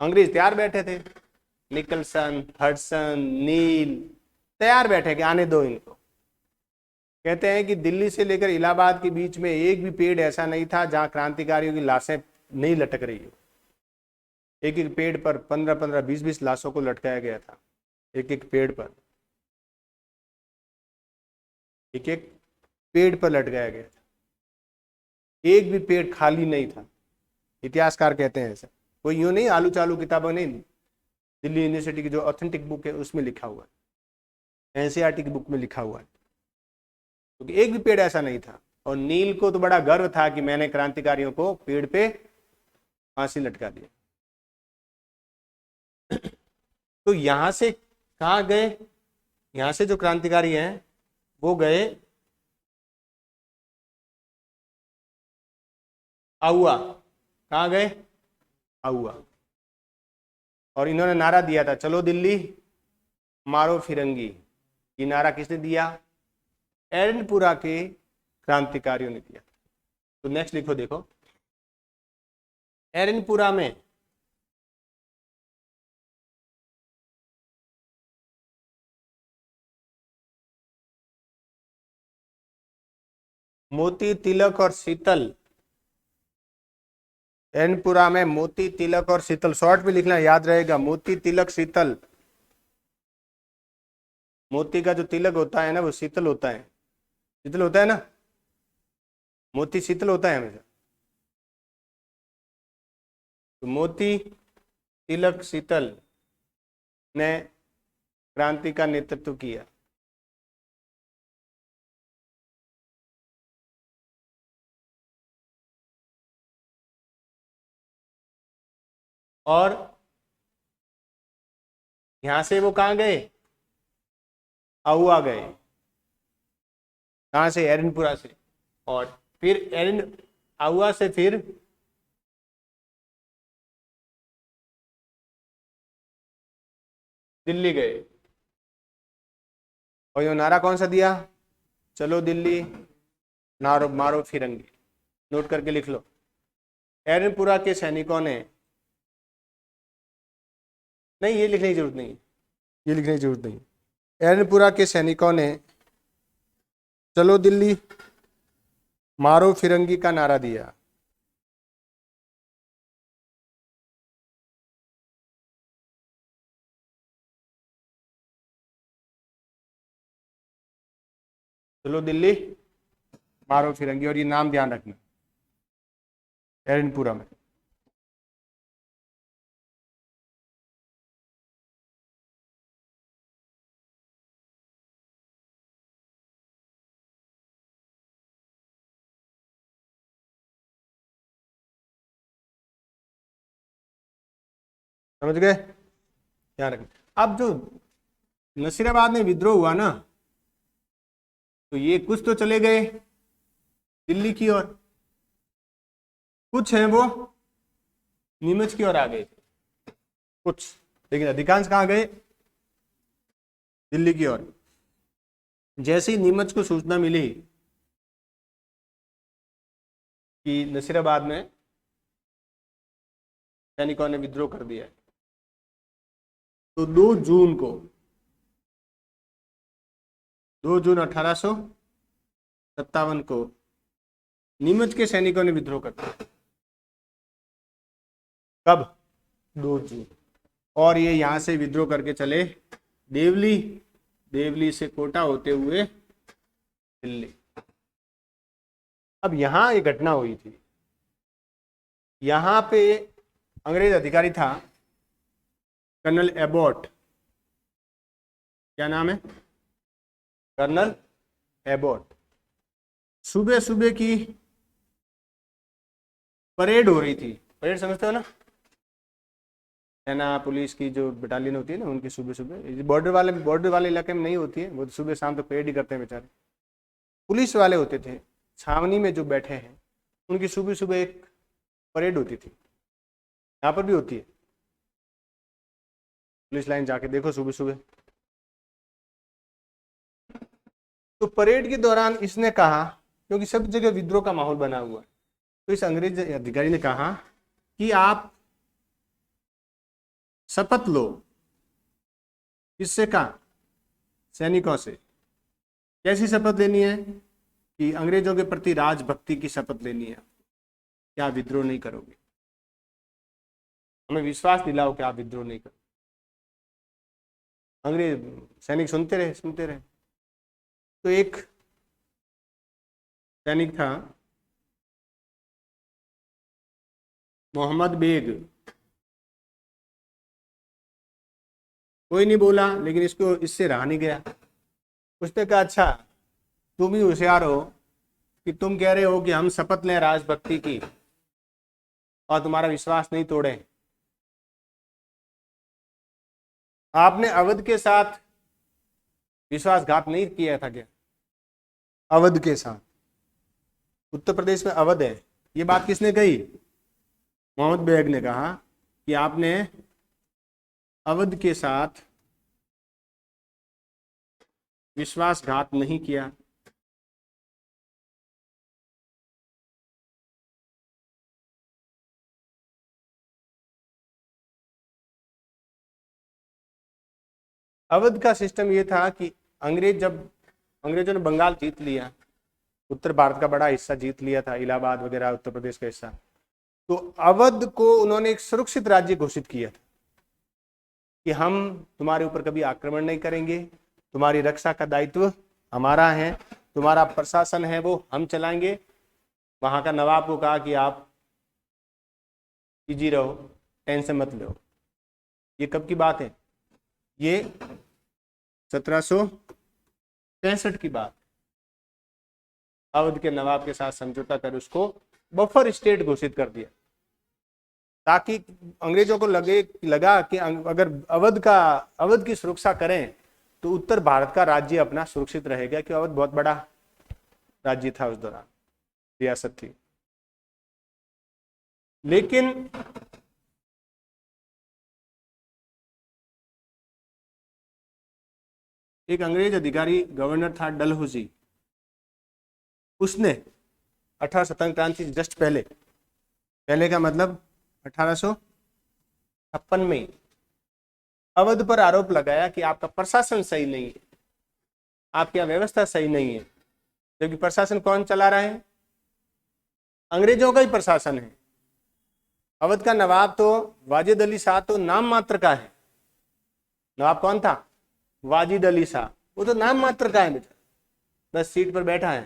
अंग्रेज तैयार बैठे थे, निकलसन, हडसन, नील तैयार बैठे कि आने दो इनको। कहते हैं कि दिल्ली से लेकर इलाहाबाद के बीच में एक भी पेड़ ऐसा नहीं था जहां क्रांतिकारियों की लाशें नहीं लटक रही हो। एक एक पेड़ पर 15-15, 20-20 लाशों को लटकाया गया था, एक एक पेड़ पर, एक एक पेड़ पर लटकाया गया था। एक भी पेड़ खाली नहीं था। इतिहासकार कहते हैं ऐसा, कोई यूं नहीं आलू चालू किताबें नहीं, दिल्ली यूनिवर्सिटी की जो ऑथेंटिक बुक है उसमें लिखा हुआ है, एनसीईआरटी की बुक में लिखा हुआ है, क्योंकि एक भी पेड़ ऐसा नहीं था। और नील को तो बड़ा गर्व था कि मैंने क्रांतिकारियों को पेड़ पे फांसी लटका दिया। तो यहां से कहा गए, यहां से जो क्रांतिकारी हैं वो गए आउआ। कहाँ गए? आउआ। और इन्होंने नारा दिया था, चलो दिल्ली मारो फिरंगी। ये नारा किसने दिया? एरनपुरा के क्रांतिकारियों ने दिया। तो नेक्स्ट लिखो, देखो एरनपुरा में मोती, तिलक और शीतल, एरनपुरा में मोती, तिलक और शीतल, शॉर्ट में लिखना याद रहेगा, मोती, तिलक, शीतल। मोती का जो तिलक होता है ना वो शीतल होता है, शीतल होता है ना, मोती शीतल होता है हमेशा। तो मोती, तिलक, शीतल ने क्रांति का नेतृत्व किया। और यहां से वो कहाँ गए, आहुआ गए, कहाँ से, एरनपुरा से, और फिर आहुआ से फिर दिल्ली गए। और ये नारा कौन सा दिया, चलो दिल्ली नारो मारो फिरंगी, नोट करके लिख लो। एरनपुरा के सैनिकों ने, नहीं ये लिखने की जरूरत नहीं, ये लिखने की जरूरत नहीं। एरनपुरा के सैनिकों ने चलो दिल्ली मारो फिरंगी का नारा दिया। चलो दिल्ली मारो फिरंगी, और ये नाम ध्यान रखना, एरनपुरा में। समझ गए, ध्यान रखना। अब जो नसीराबाद में विद्रोह हुआ ना, तो ये कुछ तो चले गए दिल्ली की ओर, कुछ हैं वो नीमच की ओर आ गए थे कुछ, लेकिन अधिकांश कहाँ गए, दिल्ली की ओर। जैसे ही नीमच को सूचना मिली कि नसीराबाद में सैनिकों ने विद्रोह कर दिया, तो 2 जून 1857 को नीमच के सैनिकों ने विद्रोह कर दिया। कब, 2 जून। और ये यहां से विद्रोह करके चले देवली, देवली से कोटा होते हुए दिल्ली। अब यहां ये घटना हुई थी, यहां पे अंग्रेज अधिकारी था कर्नल एबॉट, क्या नाम है, कर्नल एबॉट। सुबह सुबह की परेड हो रही थी, परेड समझते हो ना, सेना पुलिस की जो बटालियन होती है ना, उनकी सुबह सुबह, बॉर्डर वाले इलाके में नहीं होती है, वो सुबह शाम तो परेड ही करते हैं बेचारे। पुलिस वाले होते थे छावनी में जो बैठे हैं, उनकी सुबह सुबह एक परेड होती थी, यहाँ पर भी होती है, पुलिस लाइन जाके देखो सुबह सुबह। तो परेड के दौरान इसने कहा, क्योंकि सब जगह विद्रोह का माहौल बना हुआ है, तो इस अंग्रेज अधिकारी ने कहा कि आप शपथ लो, किससे कहा, सैनिकों से। कैसी शपथ लेनी है, कि अंग्रेजों के प्रति राजभक्ति की शपथ लेनी है, क्या विद्रोह नहीं करोगे, हमें विश्वास दिलाओ कि आप विद्रोह नहीं करोगे। अंग्रेज सैनिक सुनते रहे। तो एक सैनिक था मोहम्मद बेग, कोई नहीं बोला, लेकिन इससे रहा नहीं गया। उसने कहा अच्छा तुम ही होशियार हो कि तुम कह रहे हो कि हम शपथ लें राजभक्ति की और तुम्हारा विश्वास नहीं तोड़े। आपने अवध के साथ विश्वासघात नहीं किया था क्या, अवध के साथ, उत्तर प्रदेश में अवध है, ये बात किसने कही, मोहम्मद बेग ने कहा कि आपने अवध के साथ विश्वासघात नहीं किया। अवध का सिस्टम ये था कि अंग्रेजों ने बंगाल जीत लिया, उत्तर भारत का बड़ा हिस्सा जीत लिया था, इलाहाबाद वगैरह उत्तर प्रदेश का हिस्सा, तो अवध को उन्होंने एक सुरक्षित राज्य घोषित किया था कि हम तुम्हारे ऊपर कभी आक्रमण नहीं करेंगे, तुम्हारी रक्षा का दायित्व हमारा है, तुम्हारा प्रशासन है वो हम चलाएंगे। वहां का नवाब को कहा कि आप इजी रहो, टेंशन मत लो। ये कब की बात है, ये 1765 की बात। अवध के नवाब के साथ समझौता कर उसको बफर स्टेट घोषित कर दिया, ताकि अंग्रेजों को लगा कि अगर अवध की सुरक्षा करें तो उत्तर भारत का राज्य अपना सुरक्षित रहेगा, क्योंकि अवध बहुत बड़ा राज्य था उस दौरान, रियासत थी। लेकिन एक अंग्रेज अधिकारी गवर्नर था डलहौजी, उसने 1857 क्रांति जस्ट पहले का मतलब 1856 में अवध पर आरोप लगाया कि आपका प्रशासन सही नहीं है, आपकी व्यवस्था सही नहीं है। जबकि प्रशासन कौन चला रहा है? अंग्रेजों का ही प्रशासन है। अवध का नवाब तो वाजिद अली शाह तो नाम मात्र का है। नवाब कौन था? वाजिद अली शाह। वो तो नाम मात्र का है बेटा, बस सीट पर बैठा है।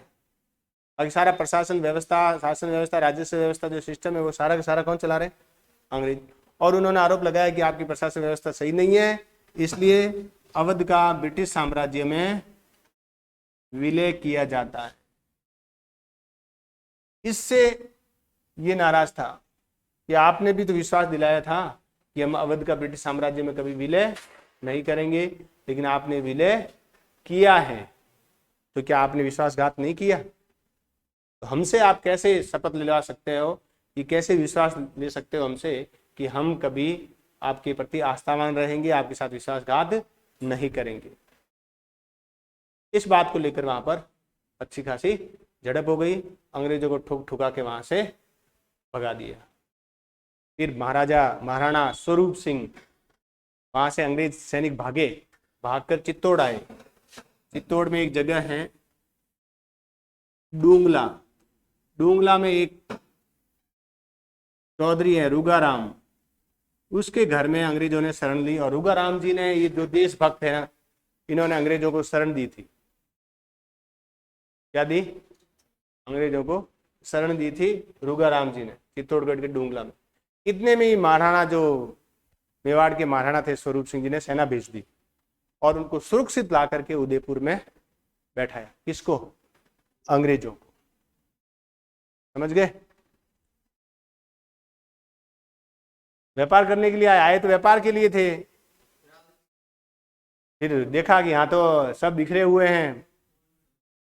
बाकी सारा प्रशासन व्यवस्था, शासन व्यवस्था, राजस्व व्यवस्था जो सिस्टम है वो सारा का सारा कौन चला रहे? अंग्रेज। और उन्होंने आरोप लगाया कि आपकी प्रशासन व्यवस्था सही नहीं है, इसलिए अवध का ब्रिटिश साम्राज्य में विलय किया जाता है। इससे ये नाराज था कि आपने भी तो विश्वास दिलाया था कि हम अवध का ब्रिटिश साम्राज्य में कभी विलय नहीं करेंगे, लेकिन आपने विलय किया है, तो क्या आपने विश्वासघात नहीं किया? तो हमसे आप कैसे शपथ दिला सकते हो, कि कैसे विश्वास ले सकते हो हमसे कि हम कभी आपके प्रति आस्थावान रहेंगे, आपके साथ विश्वासघात नहीं करेंगे। इस बात को लेकर वहां पर अच्छी खासी झड़प हो गई। अंग्रेजों को ठुक ठुका के वहां से भगा दिया। फिर महाराणा स्वरूप सिंह, वहां से अंग्रेज सैनिक भागकर चित्तौड़ आए। चित्तौड़ में एक जगह है डूंगला में एक चौधरी है रूगाराम, उसके घर में अंग्रेजों ने शरण ली। और रूगाराम जी ने, ये जो देशभक्त है ना, इन्होंने अंग्रेजों को शरण दी थी। क्या दी? अंग्रेजों को शरण दी थी रूगाराम जी ने चित्तौड़गढ़ के डूंगला में। इतने में ही महाराणा, जो मेवाड़ के महाराणा थे स्वरूप सिंह जी ने सेना भेज दी और उनको सुरक्षित ला करके उदयपुर में बैठाया। किसको? अंग्रेजों को। समझ गए? व्यापार करने के लिए आए तो व्यापार के लिए थे, फिर देखा कि यहाँ तो सब बिखरे हुए हैं,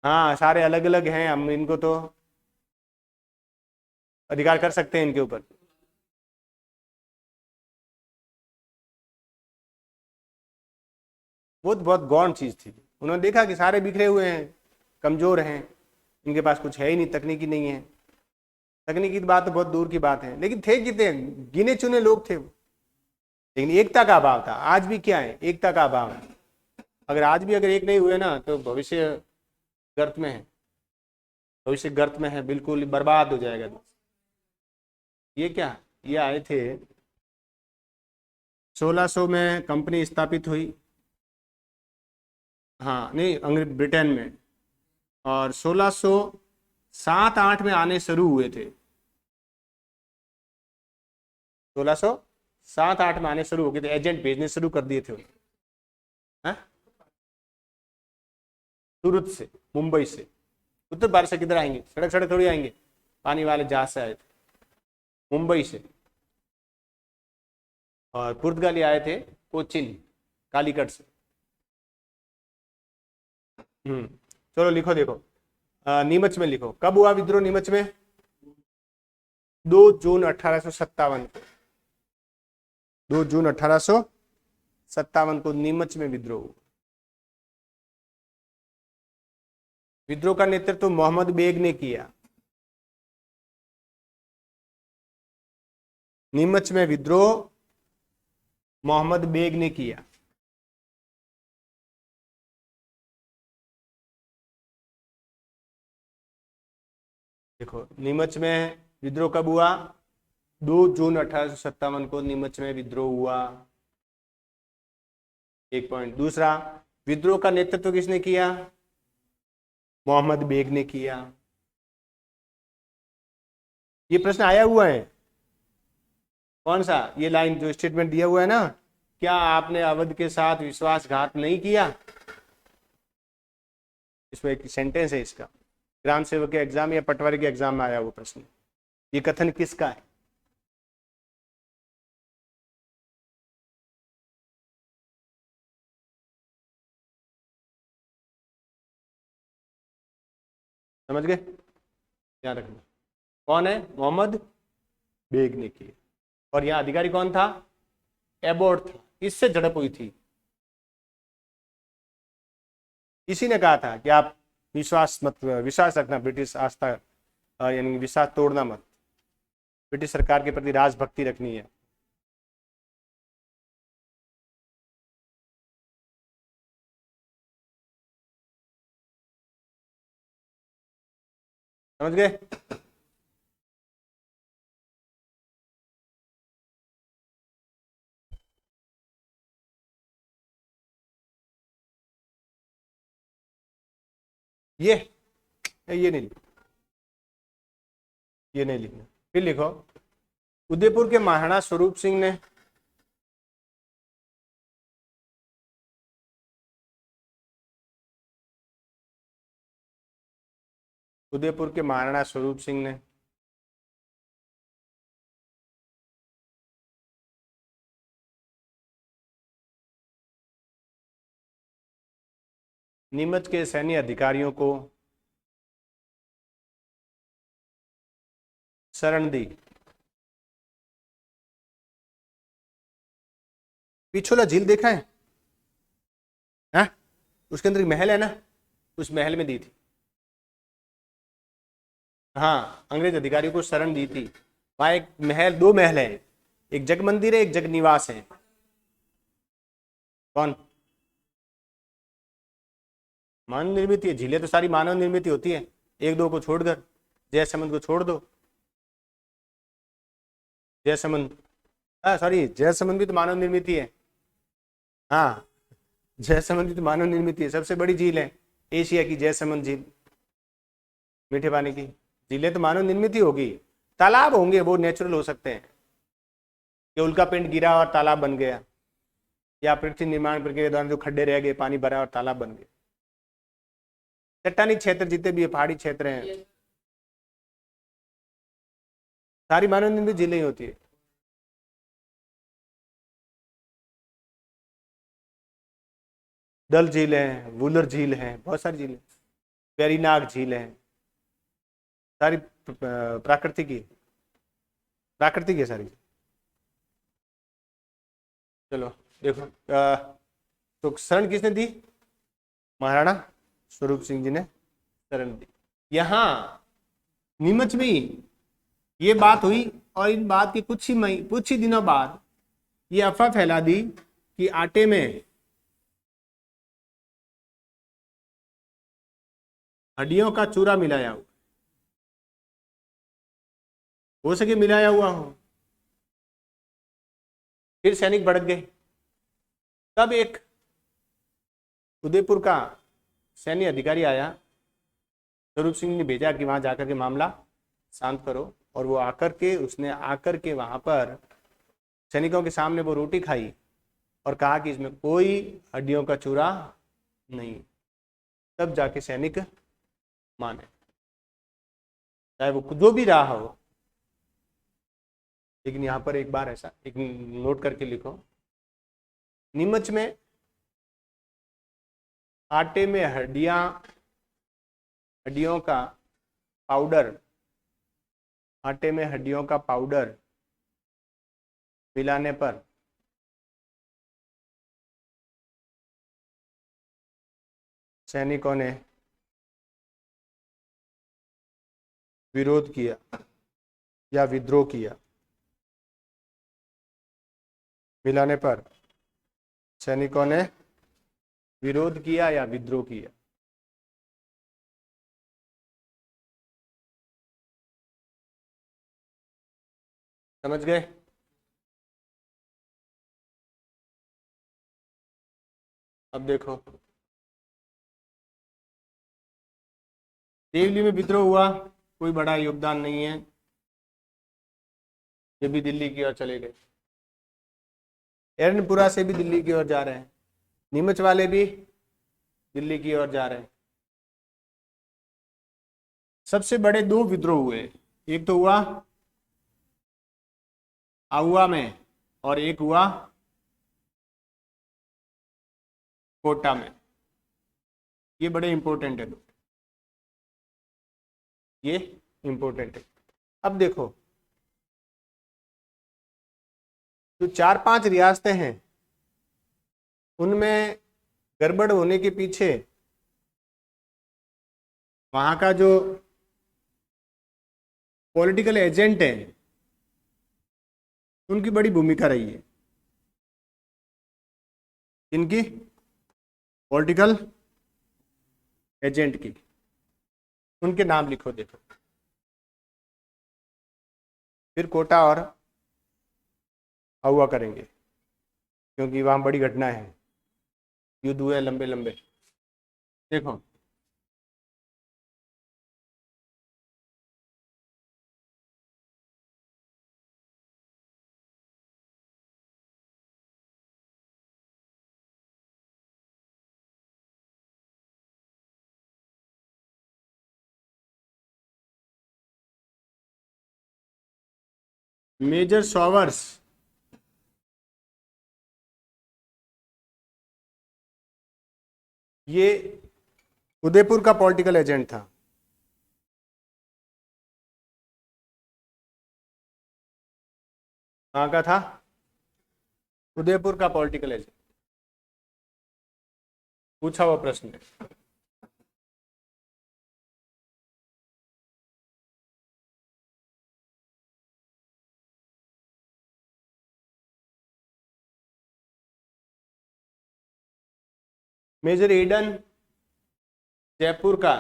हाँ सारे अलग अलग हैं, हम इनको तो अधिकार कर सकते हैं इनके ऊपर। वो बहुत गौण चीज थी। उन्होंने देखा कि सारे बिखरे हुए हैं, कमजोर हैं, इनके पास कुछ है ही नहीं, तकनीकी नहीं है। तकनीकी की बात तो बहुत दूर की बात है, लेकिन थे कितने? गिने चुने लोग थे। लेकिन एकता का अभाव था। आज भी क्या है? एकता का अभाव है। अगर एक नहीं हुए ना तो भविष्य गर्त में है, बिल्कुल बर्बाद हो जाएगा। ये क्या, ये आए थे 1600 में कंपनी स्थापित हुई, हाँ नहीं अंग्रेज ब्रिटेन में, और 1607-8 में आने शुरू हुए थे। 1607-8 में आने शुरू हो गए थे, एजेंट भेजने शुरू कर दिए थे सूरत से, मुंबई से। उत्तर भारत से किधर आएंगे? सड़क थोड़ी आएंगे, पानी वाले जहाज से आए थे मुंबई से। और पुर्तगाली आए थे कोचिन, कालीकट से। चलो लिखो, देखो नीमच में लिखो। कब हुआ विद्रोह नीमच में? 2 जून 1857 को। 2 जून 1857 को नीमच में विद्रोह हुआ। विद्रोह का नेतृत्व मोहम्मद बेग ने किया। नीमच में विद्रोह मोहम्मद बेग ने किया। देखो नीमच में विद्रोह कब हुआ? 2 जून 1857 को नीमच में विद्रोह हुआ। एक पॉइंट। दूसरा, विद्रोह का नेतृत्व किसने किया? मोहम्मद बेग ने किया। ये प्रश्न आया हुआ है। कौन सा? ये लाइन जो स्टेटमेंट दिया हुआ है ना, क्या आपने अवध के साथ विश्वासघात नहीं किया? इसमें एक सेंटेंस है इसका, ग्राम सेवक के एग्जाम या पटवारी के एग्जाम में आया वो प्रश्न। ये कथन किसका है? समझ गए? ध्यान रखना। कौन है? मोहम्मद बेग ने की। और यहाँ अधिकारी कौन था? एबोट था। इससे झड़प हुई थी। इसी ने कहा था कि आप विश्वास रखना, ब्रिटिश आस्था यानी विश्वास तोड़ना मत, ब्रिटिश सरकार के प्रति राजभक्ति रखनी है। समझ गए? ये नहीं लिखना, ये नहीं लिखना। फिर लिखो, उदयपुर के महाराणा स्वरूप सिंह ने उदयपुर के महाराणा स्वरूप सिंह ने नीमच के सैन्य अधिकारियों को शरण दी। पिछोला झील देखा है? हाँ? उसके अंदर एक महल है ना, उस महल में दी थी। हाँ, अंग्रेज अधिकारियों को शरण दी थी। वहां एक महल, दो महल है, एक जग मंदिर है, एक जग निवास है। कौन? मानव निर्मित है। झीलें तो सारी मानव निर्मित होती है, एक दो को छोड़कर। जयसमंद को छोड़ दो। जयसमंद, सॉरी, जयसमंद भी तो मानव निर्मित है। हाँ, जयसमंद भी तो मानव निर्मित है। सबसे बड़ी झील है एशिया की जयसमंद झील, मीठे पानी की। झीलें तो मानव निर्मित ही होगी। तालाब होंगे वो नेचुरल हो सकते हैं, कि उल्का पिंड गिरा और तालाब बन गया, या पृथ्वी निर्माण प्रक्रिया के दौरान जो खड्डे रह गए, पानी भरा और तालाब बन गए। चट्टानी क्षेत्र जितने भी पहाड़ी क्षेत्र हैं, सारी मानव निर्मित झीलें ही होती है। डल झील है, वुलर झील है, बहुत सारी झीलें, वेरीनाग झील है, सारी प्राकृतिक है सारी। चलो देखो, तो शरण किसने दी? महाराणा स्वरूप सिंह जी ने शरण दी। यहां नीमच में ये बात हुई, और इन बात के कुछ ही दिनों बाद ये अफवाह फैला दी कि आटे में हड्डियों का चूरा मिलाया हुआ, हो सके मिलाया हुआ हो। फिर सैनिक भड़क गए। तब एक उदयपुर का सैन्य अधिकारी आया, स्वरूप सिंह ने भेजा कि वहां जाकर के मामला शांत करो। और वो उसने आकर के वहां पर सैनिकों के सामने वो रोटी खाई और कहा कि इसमें कोई हड्डियों का चूरा नहीं। तब जाके सैनिक माने, चाहे वो जो भी रहा हो। लेकिन यहाँ पर एक बार ऐसा एक नोट करके लिखो, नीमच में आटे में हड्डियों का पाउडर, आटे में हड्डियों का पाउडर मिलाने पर सैनिकों ने विरोध किया या विद्रोह किया। मिलाने पर सैनिकों ने विरोध किया या विद्रोह किया। समझ गए? अब देखो, देवली में विद्रोह हुआ, कोई बड़ा योगदान नहीं है, ये भी दिल्ली की ओर चले गए। एरनपुरा से भी दिल्ली की ओर जा रहे हैं, नीमच वाले भी दिल्ली की ओर जा रहे हैं। सबसे बड़े दो विद्रोह हुए, एक तो हुआ आउवा में और एक हुआ कोटा में। ये बड़े इंपॉर्टेंट है, ये इंपॉर्टेंट है। अब देखो, जो 4-5 रियासतें हैं उनमें गड़बड़ होने के पीछे वहां का जो पॉलिटिकल एजेंट है उनकी बड़ी भूमिका रही है। इनकी पॉलिटिकल एजेंट की, उनके नाम लिखो। देखो, फिर कोटा और आउवा करेंगे क्योंकि वहां बड़ी घटना है, युद्ध हुए लंबे लंबे। देखो, मेजर सॉवर्स ये उदयपुर का पॉलिटिकल एजेंट था। कहाँ का था? उदयपुर का पॉलिटिकल एजेंट। पूछा हुआ प्रश्न है। मेजर एडन जयपुर का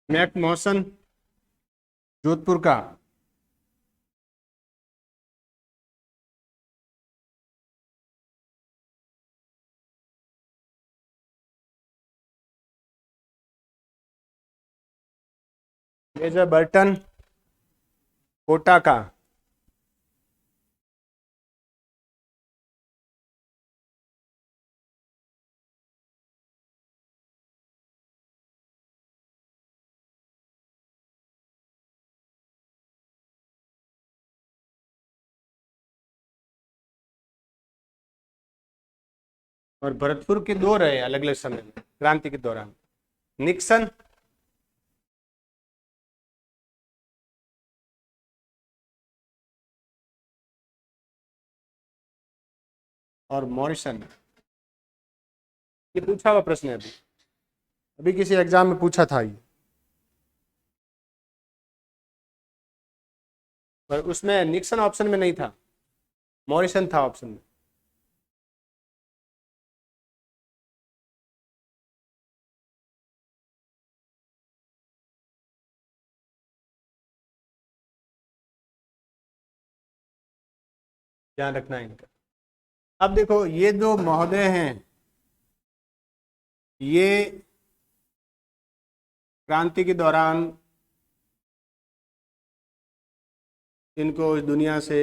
मैक मौसन जोधपुर का मेजर बर्टन कोटा का और भरतपुर के दो रहे अलग अलग समय में क्रांति के दौरान, निक्सन और मॉरिसन। ये पूछा हुआ प्रश्न है, अभी अभी किसी एग्जाम में पूछा था ये, पर उसमें निक्सन ऑप्शन में नहीं था, मॉरिसन था ऑप्शन में। ध्यान रखना है इनका। अब देखो, ये जो महोदय हैं ये क्रांति के दौरान इनको इस दुनिया से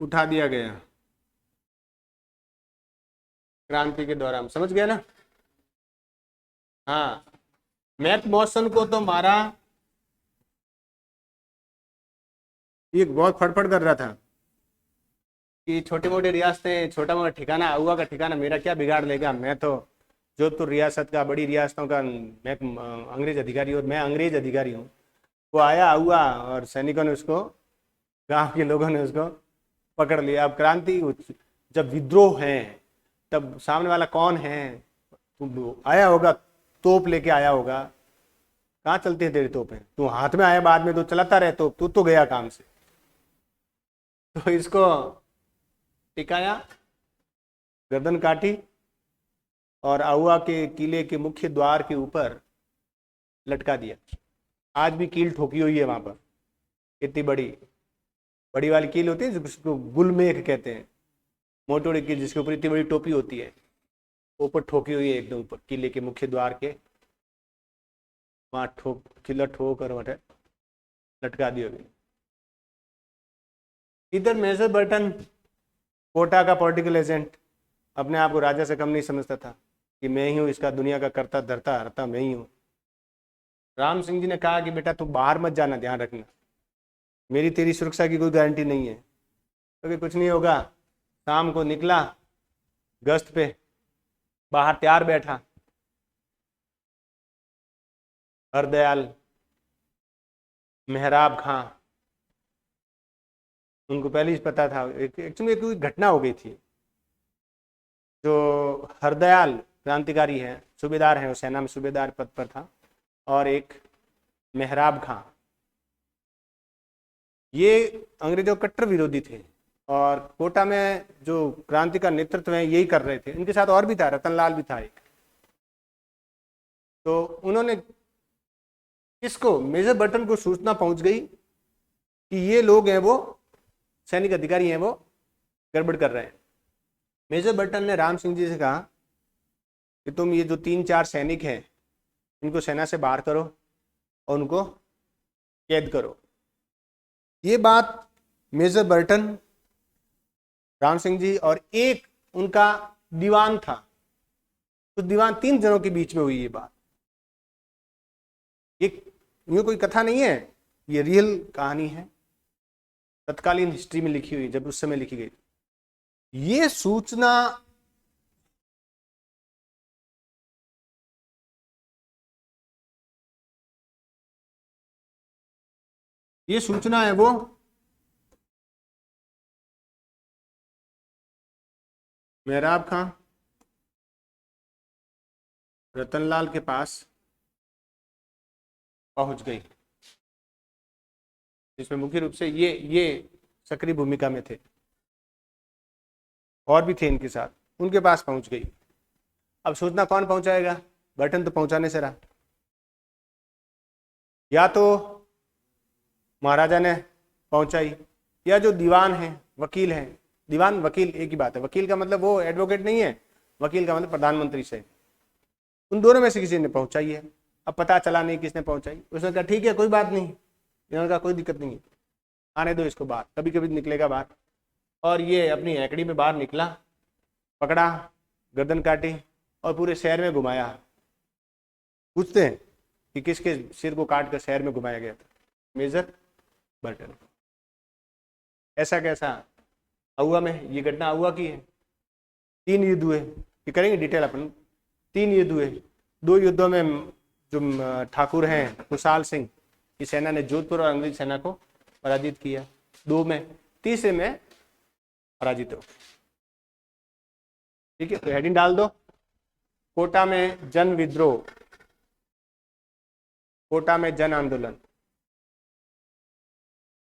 उठा दिया गया क्रांति के दौरान, समझ गया ना? हाँ, मैक मॉसन को तो मारा, ये बहुत फड़फड़ कर रहा था कि छोटे मोटे रियासतें, छोटा मोटा ठिकाना, आउवा का ठिकाना मेरा क्या बिगाड़ लेगा, मैं तो जोधपुर रियासत का, बड़ी रियासतों का मैं अंग्रेज अधिकारी और मैं अंग्रेज अधिकारी हूँ। वो आया आउवा और सैनिकों ने उसको, गांव के लोगों ने उसको पकड़ लिया। अब क्रांति, जब विद्रोह है तब सामने वाला कौन है? तू आया होगा, तोप लेके आया होगा, कहाँ चलती है तेरी तोपें? तू हाथ में आया बाद में, तो चलाता रहे तोप, तू तो गया काम से। तो इसको टिकाया, गर्दन काटी और आउवा के किले के मुख्य द्वार के ऊपर लटका दिया। आज भी कील ठोकी हुई है वहां पर, इतनी बड़ी बड़ी वाली कील होती है जिसको गुलमेख कहते हैं, मोटी मोटी कील जिसके ऊपर इतनी बड़ी टोपी होती है, ऊपर ठोकी हुई है एकदम ऊपर किले के मुख्य द्वार के, वहां ठोक किला ठोक और वहां लटका दी होगी। इधर मेजर बर्टन कोटा का पॉलिटिकल एजेंट, अपने आप को राजा से कम नहीं समझता था कि मैं ही हूँ इसका दुनिया का करता धरता हरता मैं ही हूँ। राम सिंह जी ने कहा कि बेटा तू बाहर मत जाना, ध्यान रखना, मेरी तेरी सुरक्षा की कोई गारंटी नहीं है, क्योंकि कुछ नहीं होगा। शाम को निकला गश्त पे, बाहर तैयार बैठा हरदयाल, मेहराब खां, उनको पहले ही पता था। एक्चुअली कोई घटना हो गई थी, जो हरदयाल क्रांतिकारी है, सूबेदार है, सेना में सूबेदार पद पर था, और एक मेहराब खां, ये अंग्रेजों के कट्टर विरोधी थे और कोटा में जो क्रांति का नेतृत्व है यही कर रहे थे। इनके साथ और भी था, रतनलाल भी था एक। तो उन्होंने इसको मेजर बर्टन को सूचना पहुंच गई कि ये लोग हैं वो सैनिक अधिकारी हैं वो गड़बड़ कर रहे हैं। मेजर बर्टन ने राम सिंह जी से कहा कि तुम ये जो 3-4 सैनिक हैं इनको सेना से बाहर करो और उनको कैद करो। ये बात मेजर बर्टन, राम सिंह जी और एक उनका दीवान था, तो दीवान 3 जनों के बीच में हुई ये बात। ये कोई कथा नहीं है, ये रियल कहानी है, तत्कालीन हिस्ट्री में लिखी हुई, जब उस समय लिखी गई। ये सूचना है वो मेहराब खां रतनलाल के पास पहुंच गई, जिसमें मुख्य रूप से ये सक्रिय भूमिका में थे, और भी थे इनके साथ, उनके पास पहुंच गई। अब सूचना कौन पहुंचाएगा? बर्टन तो पहुंचाने से रहा, या तो महाराजा ने पहुंचाई या जो दीवान है, वकील है, दीवान वकील एक ही बात है, वकील का मतलब वो एडवोकेट नहीं है, वकील का मतलब प्रधानमंत्री से, उन दोनों में से किसी ने पहुंचाई है। अब पता चला नहीं किसने पहुंचाई, उसने कहा ठीक है कोई बात नहीं, इन्होंने कहा कोई दिक्कत नहीं है, आने दो इसको बाहर, कभी कभी निकलेगा बाहर। और ये अपनी हैकड़ी में बाहर निकला, पकड़ा, गर्दन काटी और पूरे शहर में घुमाया। पूछते हैं कि किसके सिर को काट कर शहर में घुमाया गया था? Major Burton. ऐसा कैसा? अहुआ में ये घटना अहुआ की है। 3 युद्ध हुए, ये करेंगे डिटेल अपन। 3 युद्ध हुए, 2 युद्धों में जो ठाकुर हैं खुशहाल सिंह की सेना ने जोधपुर और अंग्रेज सेना को पराजित किया, 2 में, तीसरे में पराजित हो। ठीक है, तो हेडिंग डाल दो, कोटा में जन विद्रोह, कोटा में जन आंदोलन।